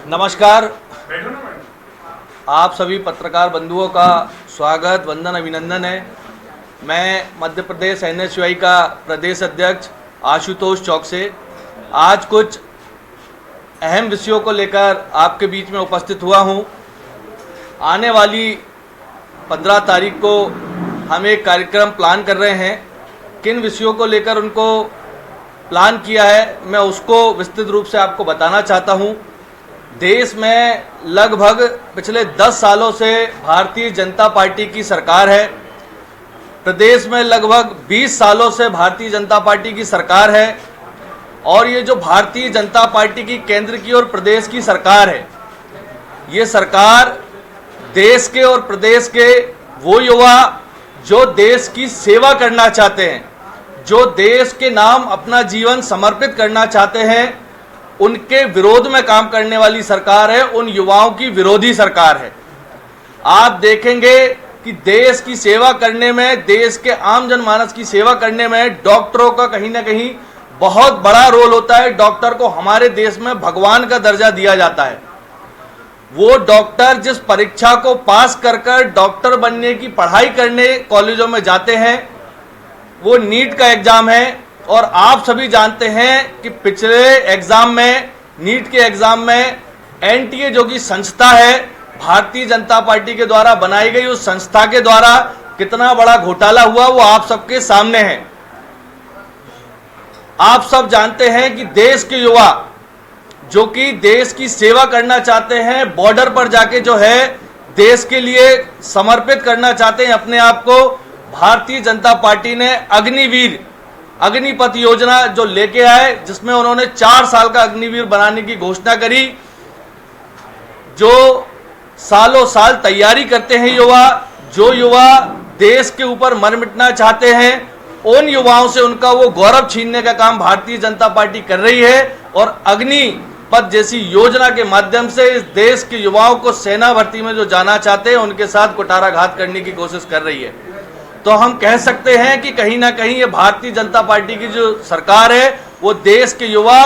नमस्कार। आप सभी पत्रकार बंधुओं का स्वागत, वंदन, अभिनंदन है। मैं मध्य प्रदेश NSUI का प्रदेश अध्यक्ष आशुतोष चौक से आज कुछ अहम विषयों को लेकर आपके बीच में उपस्थित हुआ हूं। आने वाली 15 तारीख को हम एक कार्यक्रम प्लान कर रहे हैं। किन विषयों को लेकर उनको प्लान किया है मैं उसको विस्तृत रूप से आपको बताना चाहता हूं। देश में लगभग पिछले 10 सालों से भारतीय जनता पार्टी की सरकार है। प्रदेश में लगभग 20 सालों से भारतीय जनता पार्टी की सरकार है। और ये जो भारतीय जनता पार्टी की केंद्र की और प्रदेश की सरकार है, ये सरकार देश के और प्रदेश के वो युवा जो देश की सेवा करना चाहते हैं, जो देश के नाम अपना जीवन समर्पित करना चाहते हैं, उनके विरोध में काम करने वाली सरकार है। उन युवाओं की विरोधी सरकार है। आप देखेंगे कि देश की सेवा करने में, देश के आम जनमानस की सेवा करने में डॉक्टरों का कहीं ना कहीं बहुत बड़ा रोल होता है। डॉक्टर को हमारे देश में भगवान का दर्जा दिया जाता है। वो डॉक्टर जिस परीक्षा को पास कर डॉक्टर बनने की पढ़ाई करने कॉलेजों में जाते हैं, वो नीट का एग्जाम है। और आप सभी जानते हैं कि पिछले एग्जाम में, नीट के एग्जाम में NTA जो कि संस्था है, भारतीय जनता पार्टी के द्वारा बनाई गई उस संस्था के द्वारा कितना बड़ा घोटाला हुआ वो आप सबके सामने है। आप सब जानते हैं कि देश के युवा जो कि देश की सेवा करना चाहते हैं, बॉर्डर पर जाके जो है देश के लिए समर्पित करना चाहते हैं अपने आप को, भारतीय जनता पार्टी ने अग्निपथ योजना जो लेके आए, जिसमें उन्होंने 4 साल का अग्निवीर बनाने की घोषणा करी। जो सालों साल तैयारी करते हैं युवा, जो युवा देश के ऊपर मर मिटना चाहते हैं, उन युवाओं से उनका वो गौरव छीनने का काम भारतीय जनता पार्टी कर रही है। और अग्निपथ जैसी योजना के माध्यम से इस देश के युवाओं को सेना भर्ती में जो जाना चाहते हैं उनके साथ कुठाराघात करने की कोशिश कर रही है। तो हम कह सकते हैं कि कहीं ना कहीं ये भारतीय जनता पार्टी की जो सरकार है, वो देश के युवा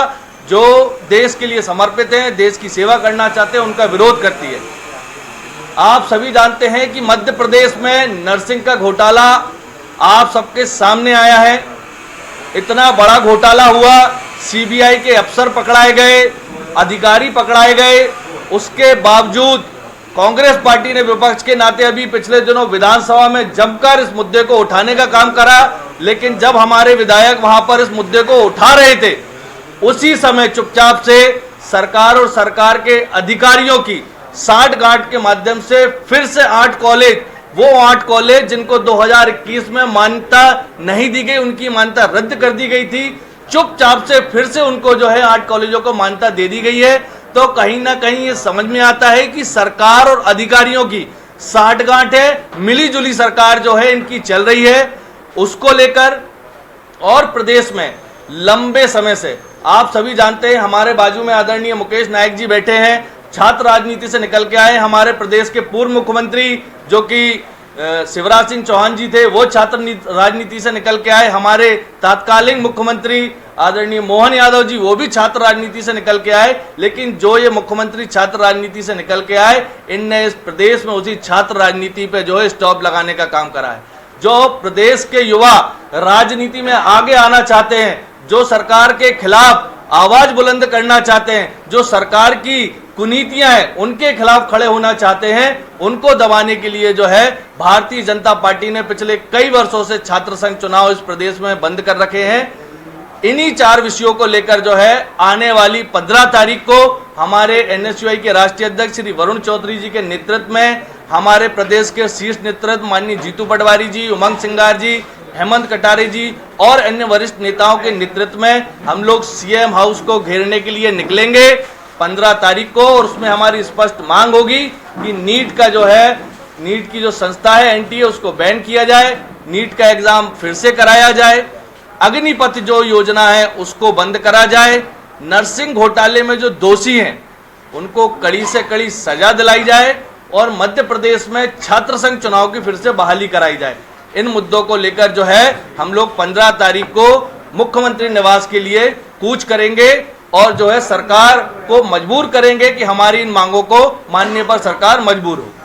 जो देश के लिए समर्पित हैं, देश की सेवा करना चाहते हैं, उनका विरोध करती है। आप सभी जानते हैं कि मध्य प्रदेश में नर्सिंग का घोटाला आप सबके सामने आया है। इतना बड़ा घोटाला हुआ, CBI के अफसर पकड़ाए गए, अधिकारी पकड़ाए गए। उसके बावजूद कांग्रेस पार्टी ने विपक्ष के नाते अभी पिछले दिनों विधानसभा में जमकर इस मुद्दे को उठाने का काम करा। लेकिन जब हमारे विधायक वहां पर इस मुद्दे को उठा रहे थे, उसी समय चुपचाप से सरकार और सरकार के अधिकारियों की साठगांठ के माध्यम से फिर से 8 कॉलेज, वो 8 कॉलेज जिनको 2021 में मान्यता नहीं दी गई, उनकी मान्यता रद्द कर दी गई थी, चुपचाप से फिर से उनको जो है 8 कॉलेजों को मान्यता दे दी गई है। तो कहीं ना कहीं ये समझ में आता है कि सरकार और अधिकारियों की साठगांठ है, मिलीजुली सरकार जो है इनकी चल रही है। उसको लेकर और प्रदेश में लंबे समय से आप सभी जानते हैं, हमारे बाजू में आदरणीय मुकेश नायक जी बैठे हैं, छात्र राजनीति से निकल के आए। हमारे प्रदेश के पूर्व मुख्यमंत्री जो कि शिवराज सिंह चौहान जी थे, वो छात्र राजनीति से निकल के आए। हमारे तत्कालीन मुख्यमंत्री आदरणीय मोहन यादव जी, वो भी छात्र राजनीति से निकल के आए। लेकिन जो ये मुख्यमंत्री छात्र राजनीति से निकल के आए, इनने इस प्रदेश में उसी छात्र राजनीति पे जो है स्टॉप लगाने का काम करा है। जो प्रदेश के युवा राजनीति में आगे आना चाहते हैं, जो सरकार के खिलाफ आवाज बुलंद करना चाहते हैं, जो सरकार की कुनीतियां हैं उनके खिलाफ खड़े होना चाहते हैं, उनको दबाने के लिए जो है भारतीय जनता पार्टी ने पिछले कई वर्षों से छात्र संघ चुनाव इस प्रदेश में बंद कर रखे हैं। इन्हीं 4 विषयों को लेकर जो है आने वाली 15 तारीख को हमारे NSUI के राष्ट्रीय अध्यक्ष श्री वरुण चौधरी जी के नेतृत्व में, हमारे प्रदेश के शीर्ष नेतृत्व माननीय जीतू पटवारी जी, उमंग सिंगार जी, हेमंत कटारे जी और अन्य वरिष्ठ नेताओं के नेतृत्व में हम लोग CM हाउस को घेरने के लिए निकलेंगे 15 तारीख को। और उसमें हमारी स्पष्ट मांग होगी कि नीट का जो है, नीट की जो संस्था है NTA, उसको बैन किया जाए, नीट का एग्जाम फिर से कराया जाए, अग्निपथ जो योजना है उसको बंद करा जाए, नर्सिंग घोटाले में जो दोषी हैं उनको कड़ी से कड़ी सजा दिलाई जाए और मध्य प्रदेश में छात्र संघ चुनाव की फिर से बहाली कराई जाए। इन मुद्दों को लेकर जो है हम लोग 15 तारीख को मुख्यमंत्री निवास के लिए कूच करेंगे और जो है सरकार को मजबूर करेंगे कि हमारी इन मांगों को मानने पर सरकार मजबूर हो।